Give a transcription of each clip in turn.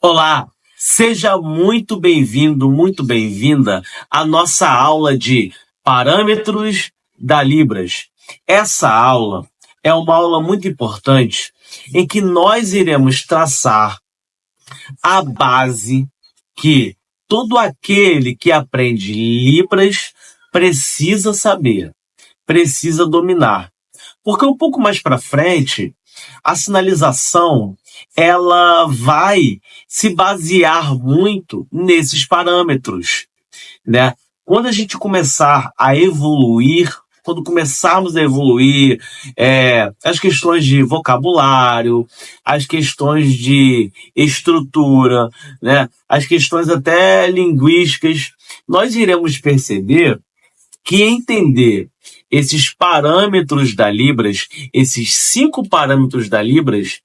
Olá, seja muito bem-vindo, muito bem-vinda à nossa aula de Parâmetros da Libras. Essa aula é uma aula muito importante em que nós iremos traçar a base que todo aquele que aprende Libras precisa saber, precisa dominar. Porque um pouco mais para frente, a sinalização ela vai se basear muito nesses parâmetros, né? Quando a gente começar a evoluir, quando começarmos a evoluir as questões de vocabulário, as questões de estrutura, né? As questões até linguísticas, nós iremos perceber que entender esses parâmetros da Libras, esses 5 parâmetros da Libras,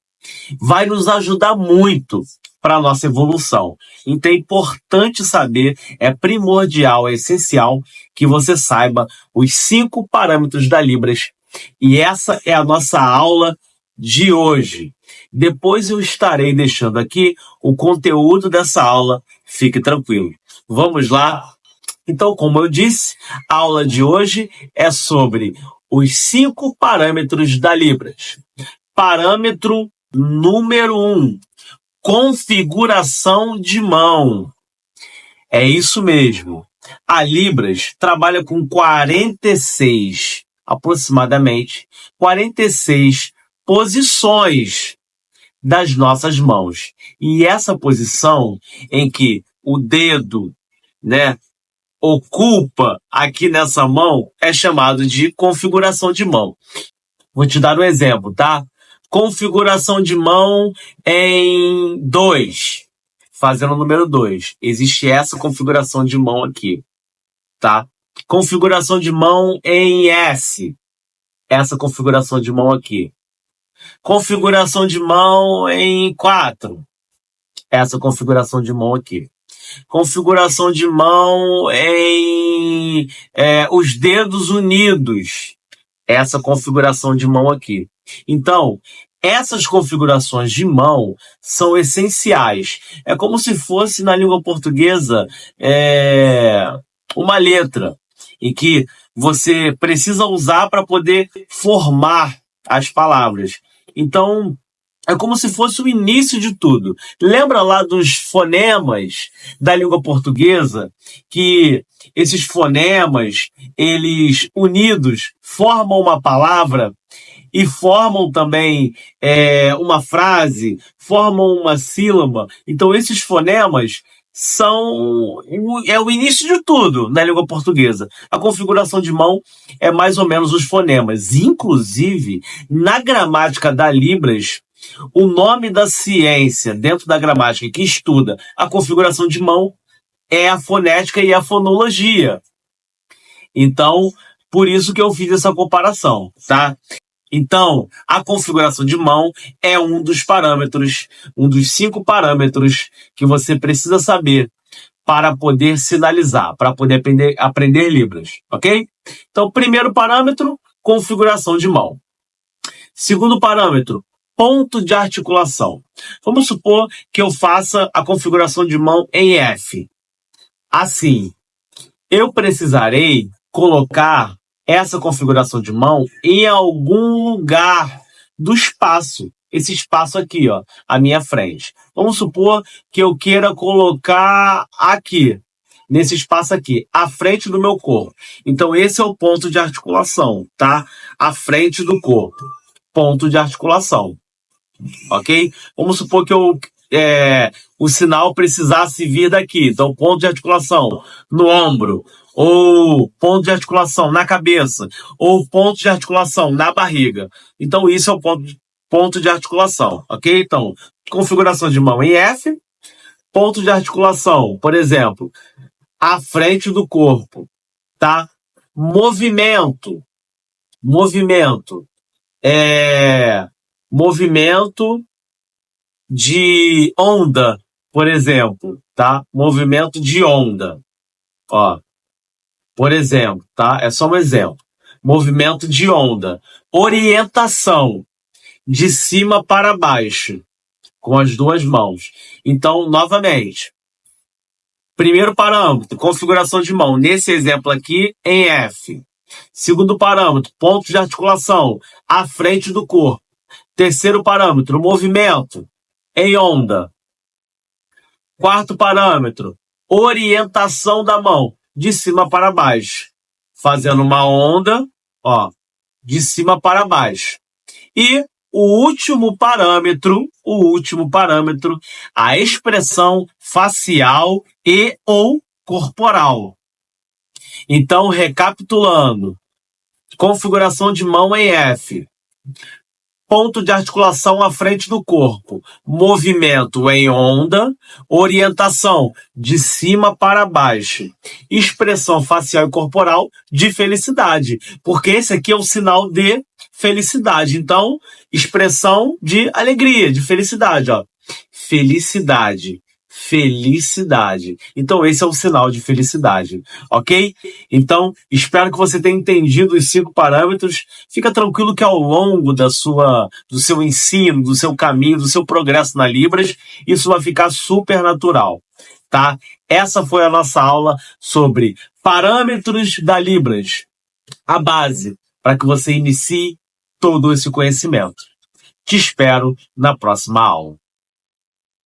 vai nos ajudar muito para a nossa evolução. Então é importante saber, é primordial, é essencial que você saiba os 5 parâmetros da Libras. E essa é a nossa aula de hoje. Depois eu estarei deixando aqui o conteúdo dessa aula, fique tranquilo. Vamos lá? Então, como eu disse, a aula de hoje é sobre os 5 parâmetros da Libras. Parâmetro número 1, configuração de mão. É isso mesmo. A Libras trabalha com 46, aproximadamente, 46 posições das nossas mãos. E essa posição em que o dedo, né, ocupa aqui nessa mão é chamado de configuração de mão. Vou te dar um exemplo, tá? Configuração de mão em 2, fazendo o número 2. Existe essa configuração de mão aqui, tá? Configuração de mão em S, essa configuração de mão aqui. Configuração de mão em 4, essa configuração de mão aqui. Configuração de mão em os dedos unidos, essa configuração de mão aqui. Então, essas configurações de mão são essenciais. É como se fosse na língua portuguesa uma letra em que você precisa usar para poder formar as palavras. Então, é como se fosse o início de tudo. Lembra lá dos fonemas da língua portuguesa? Que esses fonemas, eles unidos, formam uma palavra e formam também uma frase, formam uma sílaba. Então, esses fonemas é o início de tudo na língua portuguesa. A configuração de mão é mais ou menos os fonemas. Inclusive, na gramática da Libras, o nome da ciência dentro da gramática que estuda a configuração de mão é a fonética e a fonologia. Então, por isso que eu fiz essa comparação, tá? Então, a configuração de mão é um dos parâmetros, um dos 5 parâmetros que você precisa saber para poder sinalizar, para poder aprender Libras, ok? Então, primeiro parâmetro, configuração de mão. Segundo parâmetro, ponto de articulação. Vamos supor que eu faça a configuração de mão em F. Assim, eu precisarei colocar essa configuração de mão em algum lugar do espaço. Esse espaço aqui, ó, à minha frente. Vamos supor que eu queira colocar aqui, nesse espaço aqui, à frente do meu corpo. Então, esse é o ponto de articulação, tá? À frente do corpo. Ponto de articulação. Ok? Vamos supor que o sinal precisasse vir daqui. Então, ponto de articulação no ombro, ou ponto de articulação na cabeça, ou ponto de articulação na barriga. Então, isso é o ponto de articulação, ok? Então, configuração de mão em F, ponto de articulação, por exemplo, à frente do corpo, tá? Movimento de onda, por exemplo, tá? Movimento de onda, ó, por exemplo, tá? É só um exemplo. Movimento de onda. Orientação, de cima para baixo, com as duas mãos. Então, novamente, primeiro parâmetro, configuração de mão, nesse exemplo aqui, em F. Segundo parâmetro, pontos de articulação, à frente do corpo. Terceiro parâmetro, movimento, em onda. Quarto parâmetro, orientação da mão, de cima para baixo. Fazendo uma onda, ó, de cima para baixo. E o último parâmetro, a expressão facial e ou corporal. Então, recapitulando, configuração de mão em F, ponto de articulação à frente do corpo, movimento em onda, orientação de cima para baixo, expressão facial e corporal de felicidade, porque esse aqui é o sinal de felicidade. Então, expressão de alegria, de felicidade, ó. Felicidade. Felicidade. Então, esse é o sinal de felicidade, ok? Então, espero que você tenha entendido os 5 parâmetros. Fica tranquilo que ao longo do seu ensino, do seu caminho, do seu progresso na Libras, isso vai ficar super natural, tá? Essa foi a nossa aula sobre parâmetros da Libras, a base para que você inicie todo esse conhecimento. Te espero na próxima aula.